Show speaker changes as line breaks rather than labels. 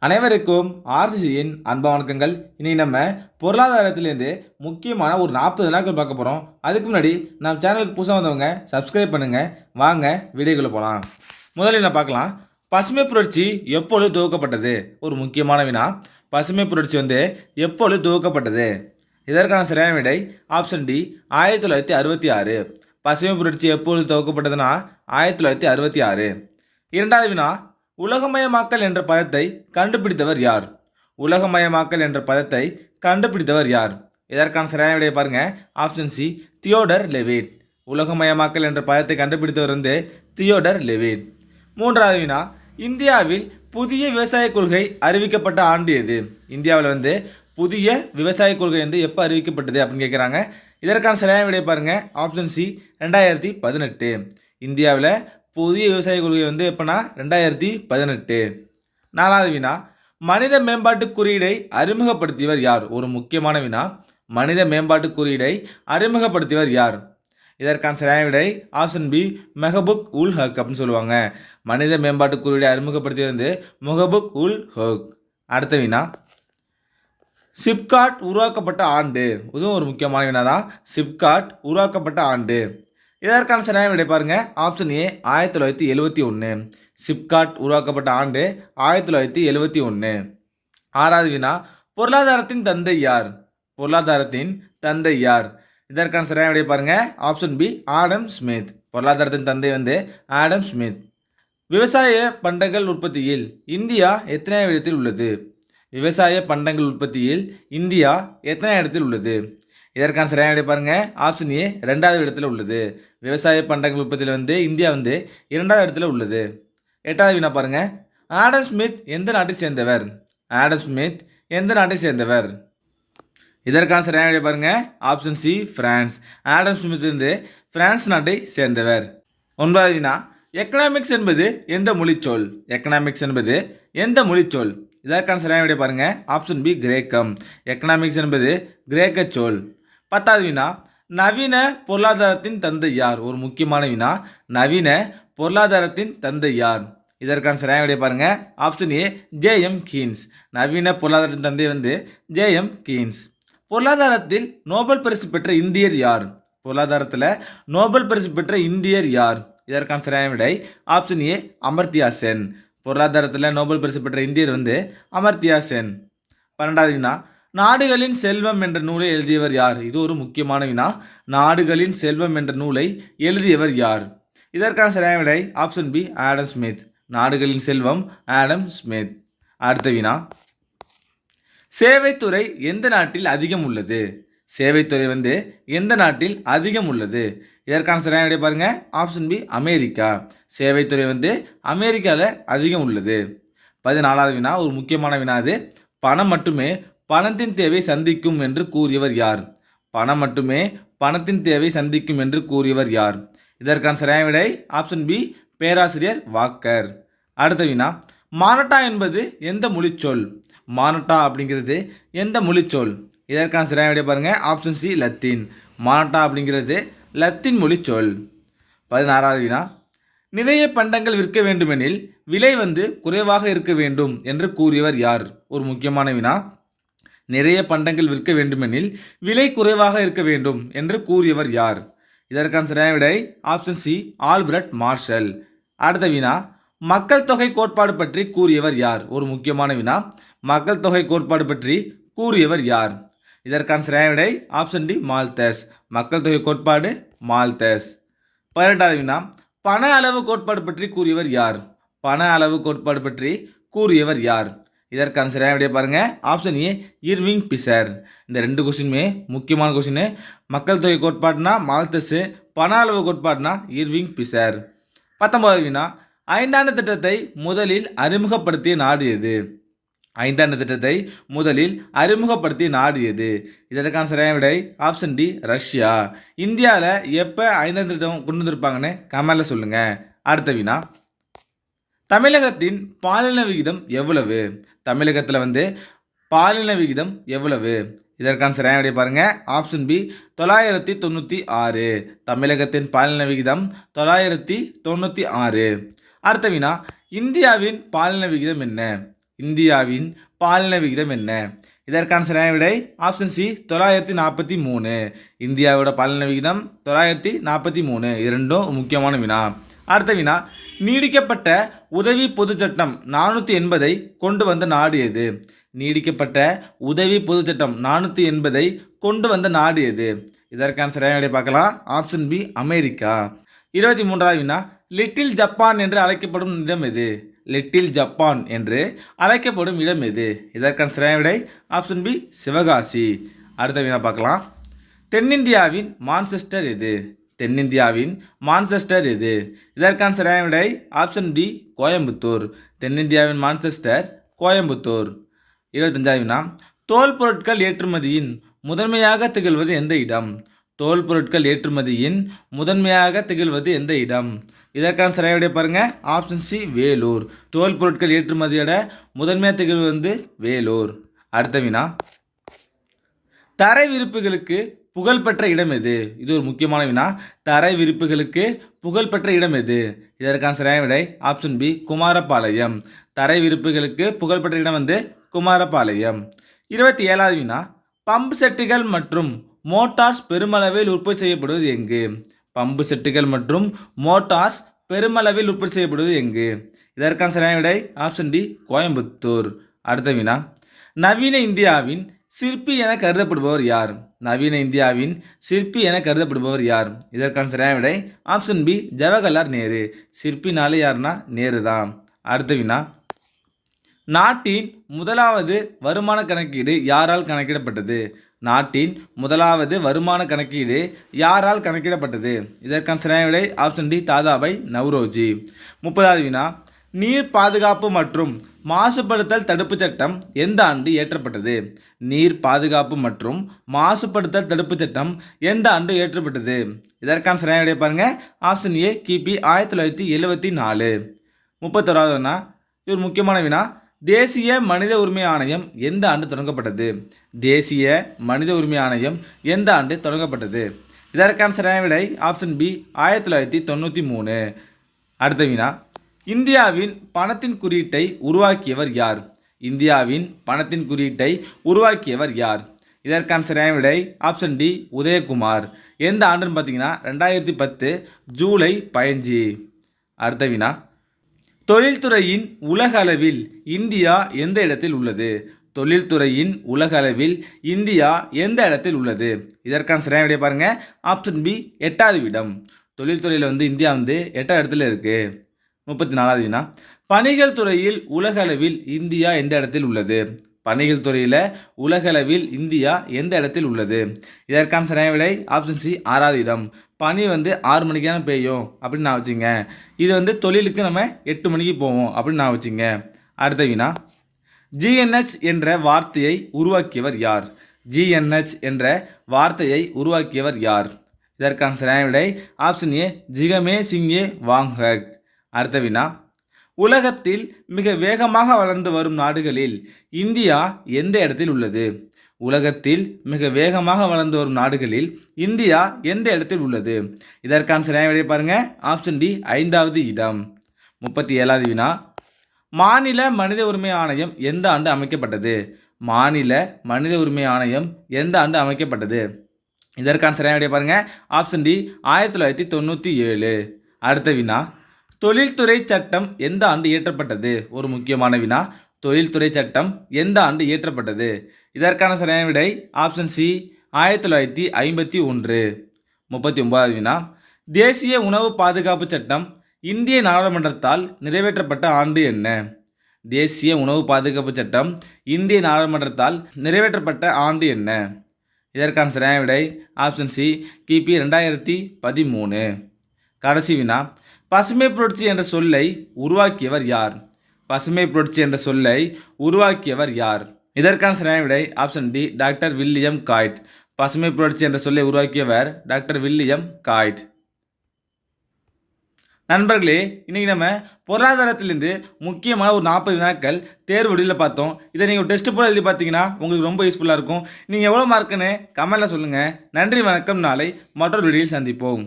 அனைவருக்கும் ஆர்சிசியின் அன்பு வணக்கங்கள். இன்னைக்கு நம்ம பொருளாதாரத்திலேருந்து முக்கியமான ஒரு 40 நாட்கள் பார்க்க போகிறோம். அதுக்கு முன்னாடி நம்ம சேனலுக்கு புதுசாக வந்தவங்க சப்ஸ்கிரைப் பண்ணுங்க. வாங்க வீடியோக்குள்ள போகலாம். முதலில் நான் பார்க்கலாம், பசுமை புரட்சி எப்பொழுது துவக்கப்பட்டது? ஒரு முக்கியமான வினா. பசுமை புரட்சி எப்பொழுது துவக்கப்பட்டது? இதற்கான சரியான விடை ஆப்ஷன் டி, 1966. பசுமை புரட்சி எப்பொழுது துவக்கப்பட்டதுன்னா 1966. இரண்டாவது வினா, உலகமயமாக்கல் என்ற பதத்தை கண்டுபிடித்தவர் யார்? உலகமயமாக்கல் என்ற பதத்தை கண்டுபிடித்தவர் யார்? இதற்கான சரியான விடையை பாருங்க. Option C, Theodore Levitt. உலகமயமாக்கல் என்ற பதத்தை கண்டுபிடித்தவர் தியோடர் லெவிட். மூன்றாவது வினா, இந்தியாவில் புதிய விவசாய கொள்கை அறிவிக்கப்பட்ட ஆண்டு எது? இந்தியாவில் புதிய விவசாய கொள்கை எப்போ அறிவிக்கப்பட்டது அப்படின்னு கேட்குறாங்க. இதற்கான சரியான விடையை பாருங்க. Option C, 2018. இந்தியாவில் புதிய விவசாய கொள்கை எப்போனா 2018. நாலாவது வினா, மனித மேம்பாட்டு குறியீடை அறிமுகப்படுத்தியவர் யார்? ஒரு முக்கியமான வினா. மனித மேம்பாட்டு குறியீடை அறிமுகப்படுத்தியவர் யார்? இதற்கான சரியான விடை ஆப்ஷன் பி, மெஹபூப் உல் ஹக் அப்படின்னு சொல்லுவாங்க. மனித மேம்பாட்டு குறியீடை அறிமுகப்படுத்தியது மெஹபூப் உல் ஹக். அடுத்த வினா, சிப்காட் உருவாக்கப்பட்ட ஆண்டு. இதுவும் ஒரு முக்கியமான வினா தான். சிப்காட் உருவாக்கப்பட்ட ஆண்டு. இதற்கான சரியான விடை பாருங்க. ஆப்ஷன் ஏ, 1971. சிப்காட் உருவாக்கப்பட்ட ஆண்டு 1971. ஆறாவது வினா, பொருளாதாரத்தின் தந்தை யார்? பொருளாதாரத்தின் தந்தை யார்? இதற்கான சரியான விடை பாருங்க. Option B, Adam Smith. பொருளாதாரத்தின் தந்தை ஆடம் ஸ்மித். விவசாய பண்டங்கள் உற்பத்தியில் இந்தியா எத்தனை இடத்தில் உள்ளது? விவசாய பண்டங்கள் உற்பத்தியில் இந்தியா எத்தனை இடத்தில் உள்ளது? இதற்கான சரியான விடை பாருங்க. ஆப்ஷன் ஏ, 2வது இடத்துல உள்ளது. விவசாய பண்டங்கள் உற்பத்தியில் இந்தியா 2வது இடத்துல உள்ளது. எட்டாவது வினா பாருங்க, ஆடம் ஸ்மித் எந்த நாட்டை சேர்ந்தவர்? ஆடம் ஸ்மித் எந்த நாட்டை சேர்ந்தவர்? இதற்கான சரியான விடை பாருங்க. Option C, France. Adam Smith France நாட்டை சேர்ந்தவர். 9வது வினா, எக்கனாமிக்ஸ் என்பது எந்த மொழிச்சொல்? எக்கனாமிக்ஸ் என்பது எந்த மொழிச்சொல்? இதற்கான சரியான விடை பாருங்க. ஆப்ஷன் பி, கிரேக்கம். எக்கனாமிக்ஸ் என்பது கிரேக்க சொல். 10வது வினா, நவீன பொருளாதாரத்தின் தந்தை யார்? ஒரு முக்கியமான வினா. நவீன பொருளாதாரத்தின் தந்தை யார்? இதற்கான சரியான விடை பாருங்க. Option A, J M. கீன்ஸ். நவீன பொருளாதாரத்தின் தந்தை ஜே.எம். கீன்ஸ். பொருளாதாரத்தில் நோபல் பரிசு பெற்ற இந்தியர் யார்? பொருளாதாரத்தில் நோபல் பரிசு பெற்ற இந்தியர் யார்? இதற்கான சரியான விடை ஆப்ஷன் ஏ, அமர்த்தியா சென். பொருளாதாரத்தில் நோபல் பரிசு பெற்ற இந்தியர் அமர்த்தியா சென். 12வது வினா, நாடுகளின் செல்வம் என்ற நூலை எழுதியவர் யார்? இது ஒரு முக்கியமான வினா. நாடுகளின் செல்வம் என்ற நூலை எழுதியவர் யார்? இதற்கான சரியான விடை ஆப்ஷன் பி, ஆடம் ஸ்மித். நாடுகளின் செல்வம் ஆடம் ஸ்மித். அடுத்த வினா, சேவைத்துறை எந்த நாட்டில் அதிகம் உள்ளது? சேவைத்துறை எந்த நாட்டில் அதிகம் உள்ளது? இதற்கான சரியான விடை பாருங்க. Option B, America. சேவைத்துறை அமெரிக்காவில் அதிகம் உள்ளது. 14வது வினா, ஒரு முக்கியமான வினா. அது பணம் மட்டுமே பணத்தின் தேவை சந்திக்கும் என்று கூறியவர் யார்? பணம் மட்டுமே பணத்தின் தேவை சந்திக்கும் என்று கூறியவர் யார்? இதற்கான சரியான விடை ஆப்ஷன் பி, பேராசிரியர் வாக்கர். அடுத்த வினா, மானட்டா என்பது எந்த மொழிச்சொல்? மானட்டா அப்படிங்கிறது எந்த மொழிச்சொல்? இதற்கான சரியான விடை பாருங்க. Option C, Latin. மானட்டா அப்படிங்கிறது லத்தீன் மொழிச்சொல். 16வது வினா, நிறைய பண்டங்கள் விற்க வேண்டுமெனில் விலை குறைவாக இருக்க வேண்டும் என்று கூறியவர் யார்? ஒரு முக்கியமான வினா. நிறைய பண்டங்கள் விற்க வேண்டுமெனில் விலை குறைவாக இருக்க வேண்டும் என்று கூறியவர் யார்? இதற்கான சரியான விடை ஆப்ஷன் சி, ஆல்பர்ட் மார்ஷல். அடுத்த வினா, மக்கள் தொகை கோட்பாடு பற்றி கூறியவர் யார்? ஒரு முக்கியமான வினா. மக்கள் தொகை கோட்பாடு பற்றி கூறியவர் யார்? இதற்கான சரியான விடை ஆப்ஷன் டி, மால்தஸ். மக்கள் தொகை கோட்பாடு மால்தஸ். 18வது வினா, பண அளவு கோட்பாடு பற்றி கூறியவர் யார்? பண அளவு கோட்பாடு பற்றி கூறியவர் யார்? இதற்கான சரியான விடையை பாருங்க. ஆப்ஷன் ஏ, இர்விங் பிசர். இந்த 2 கொஸ்டினுமே முக்கியமான கொஸ்டின். மக்கள் தொகை கோட்பாடுனா மால்தஸ், பண அளவு கோட்பாடுனா இர்விங் பிசர். 19வது வினா, ஐந்தாண்டு திட்டத்தை முதலில் அறிமுகப்படுத்திய நாடு எது? ஐந்தாண்டு திட்டத்தை முதலில் அறிமுகப்படுத்திய நாடு எது? இதற்கான சரியான விடை ஆப்ஷன் டி, ரஷ்யா. இந்தியாவில் எப்போ ஐந்தாண்டு திட்டம் கொண்டு வந்திருப்பாங்கன்னு கமெண்ட்ல சொல்லுங்க. அடுத்த வினா, தமிழகத்தின் பாலின விகிதம் எவ்வளவு? தமிழகத்தில் பாலின விகிதம் எவ்வளவு? இதற்கான சரியான விடை பாருங்க. Option B, 996. தமிழகத்தின் பாலின விகிதம் 996. அடுத்த வினா, இந்தியாவின் பாலின விகிதம் என்ன? இந்தியாவின் பாலின விகிதம் என்ன? இதற்கான சரியான விடை ஆப்ஷன் சி 943. இந்தியாவோட பாலின விகிதம் 943. இரண்டும் முக்கியமான வினா. அடுத்த வினா, நீடிக்கப்பட்ட உதவி பொது சட்டம் 480 கொண்டு வந்த நாடு எது? நீடிக்கப்பட்ட உதவி பொது சட்டம் 480 கொண்டு வந்த நாடு எது? இதற்கான சரியான விடை பார்க்கலாம். Option B America. 23வது வினா, லிட்டில் ஜப்பான் என்று அழைக்கப்படும் இடம் எது? லிட்டில் ஜப்பான் என்று அழைக்கப்படும் இடம் எது? இதற்கான சரியான விடை ஆப்ஷன் பி சிவகாசி. அடுத்த வினா பார்க்கலாம். தென்னிந்தியாவின் மான்செஸ்டர் எது? தென்னிந்தியாவின் மான்செஸ்டர் எது? இதற்கான சரியான விடை ஆப்ஷன் டி கோயம்புத்தூர். தென்னிந்தியாவின் மான்செஸ்டர் கோயம்புத்தூர். 25வது வினா, தோல் பொருட்கள் ஏற்றுமதியின் முதன்மையாக திகழ்வது எந்த இடம்? தோல் பொருட்கள் ஏற்றுமதியின் முதன்மையாக திகழ்வது எந்த இடம்? இதற்கான சரியான விடை பாருங்க. Option C Vellore. தோல் பொருட்கள் ஏற்றுமதியோட முதன்மையாக திகழ்வது வந்து வேலூர். அடுத்த வினா, தரை விரிப்புகளுக்கு புகழ்பெற்ற இடம் எது? இது ஒரு முக்கியமான வினா. தரை விரிப்புகளுக்கு புகழ்பெற்ற இடம் எது? இதற்கான சரியான விடை ஆப்ஷன் பி குமாரபாளையம். தரை விரிப்புகளுக்கு புகழ்பெற்ற இடம் வந்து குமாரபாளையம். 27வது வினா, பம்பு செட்டுகள் மற்றும் மோட்டார்ஸ் பெருமளவில் உற்பத்தி செய்யப்படுவது எங்கு? பம்பு செட்டுகள் மற்றும் மோட்டார்ஸ் பெருமளவில் உற்பத்தி செய்யப்படுவது எங்கு? இதற்கான சரியான விடை ஆப்ஷன் டி கோயம்புத்தூர். அடுத்த வினா, நவீன இந்தியாவின் சிற்பி என கருதப்படுபவர் யார்? நவீன இந்தியாவின் சிற்பி என கருதப்படுபவர் யார்? இதற்கான சரியான விடை ஆப்ஷன் பி ஜவஹர்லால் நேரு. சிற்பினாலே யாருன்னா நேரு தான். அடுத்த வினா, நாட்டின் முதலாவது வருமான கணக்கீடு யாரால் கணக்கிடப்பட்டது? நாட்டின் முதலாவது வருமான கணக்கீடு யாரால் கணக்கிடப்பட்டது? இதற்கான சரியான விடை ஆப்ஷன் டி தாதாபாய் நவ்ரோஜி. 30வது வினா, நீர் பாதுகாப்பு மற்றும் மாசுபடுத்தல் தடுப்பு சட்டம் எந்த ஆண்டு இயற்றப்பட்டது? நீர் பாதுகாப்பு மற்றும் மாசுபடுத்தல் தடுப்பு சட்டம் எந்த ஆண்டு இயற்றப்பட்டது? இதற்கான சரியான விடை பாருங்க. ஆப்ஷன் ஏ கிபி 1974. 31வது வினா, இது ஒரு முக்கியமான வினா. தேசிய மனித உரிமை ஆணையம் எந்த ஆண்டு தொடங்கப்பட்டது? தேசிய மனித உரிமை ஆணையம் எந்த ஆண்டு தொடங்கப்பட்டது? இதற்கான சரியான விடை ஆப்ஷன் பி 1993. அடுத்த வினா, இந்தியாவின் பணத்தின் குறியீட்டை உருவாக்கியவர் யார்? இந்தியாவின் பணத்தின் குறியீட்டை உருவாக்கியவர் யார்? இதற்கான சரியான விடை ஆப்ஷன் டி உதயகுமார். எந்த ஆண்டுன்னு பார்த்தீங்கன்னா 2010 ஜூலை 15. அடுத்த வினா, தொழில்துறையின் உலக அளவில் இந்தியா எந்த இடத்தில் உள்ளது? தொழில்துறையின் உலக அளவில் இந்தியா எந்த இடத்தில் உள்ளது? இதற்கான சரியான விடை பாருங்க. ஆப்ஷன் பி 8வது இடம். தொழில்துறையில் வந்து இந்தியா வந்து 8வது இடத்துல இருக்கு. 34வது வினா, பணிகள் துறையில் உலக அளவில் இந்தியா எந்த இடத்தில் உள்ளது? பணிகள் துறையில் உலக அளவில் இந்தியா எந்த இடத்தில் உள்ளது? இதற்கான சரியான விடை ஆப்ஷன் சி 6வது இடம். பனி வந்து 6 மணிக்கு தானே பெய்யும் அப்படின்னு நான் வச்சுங்க. இது வந்து தொழிலுக்கு நம்ம 8 மணிக்கு போவோம் அப்படின்னு நான் வச்சுங்க. அடுத்த வினா, ஜிஎன்ஹெச் என்ற வார்த்தையை உருவாக்கியவர் யார்? ஜிஎன்ஹெச் என்ற வார்த்தையை உருவாக்கியவர் யார்? இதற்கான சரியான விடை ஆப்ஷன் ஏ ஜிகமே சிங்கே வாங்ஹக். அடுத்த வினா, உலகத்தில் மிக வேகமாக வளர்ந்து வரும் நாடுகளில் இந்தியா எந்த இடத்தில் உள்ளது? உலகத்தில் மிக வேகமாக வளர்ந்து வரும் நாடுகளில் இந்தியா எந்த இடத்தில் உள்ளது? இதற்கான சரியான விடை பாருங்க. ஆப்ஷன் டி 5வது இடம். 37வது வினா, மாநில மனித உரிமை ஆணையம் எந்த ஆண்டு அமைக்கப்பட்டது? மாநில மனித உரிமை ஆணையம் எந்த ஆண்டு அமைக்கப்பட்டது? இதற்கான சரியான விடை பாருங்க. Option D 1997. அடுத்த வினா, தொழில்துறை சட்டம் எந்த ஆண்டு இயற்றப்பட்டது? ஒரு முக்கியமான வினா. தொழில்துறை சட்டம் எந்த ஆண்டு இயற்றப்பட்டது? இதற்கான சரியான விடை ஆப்ஷன் சி 1951. 39வது வினா, தேசிய உணவு பாதுகாப்பு சட்டம் இந்திய நாடாளுமன்றத்தால் நிறைவேற்றப்பட்ட ஆண்டு என்ன? தேசிய உணவு பாதுகாப்பு சட்டம் இந்திய நாடாளுமன்றத்தால் நிறைவேற்றப்பட்ட ஆண்டு என்ன? இதற்கான சரியான விடை ஆப்ஷன் சி கிபி 2013. கடைசி வினா, பசுமை புரட்சி என்ற சொல்லை உருவாக்கியவர் யார்? பசுமை புரட்சி என்ற சொல்லை உருவாக்கியவர் யார்? இதற்கான சரியான விடை ஆப்ஷன் டி டாக்டர் வில்லியம் காய்ட். பசுமை புரட்சி என்ற சொல்லை உருவாக்கியவர் டாக்டர் வில்லியம் காய்ட். நண்பர்களே, இன்றைக்கி நம்ம பொருளாதாரத்திலேருந்து முக்கியமான ஒரு 40 வினாக்கள் தேர்வு வழியில் பார்த்தோம். இதை நீங்கள் டெஸ்ட் போல் எழுதி பார்த்தீங்கன்னா உங்களுக்கு ரொம்ப யூஸ்ஃபுல்லாக இருக்கும். நீங்கள் எவ்வளோ மார்க்குன்னு கமெண்ட்டில் சொல்லுங்கள். நன்றி, வணக்கம். நாளை மற்றொரு வீடியோவில் சந்திப்போம்.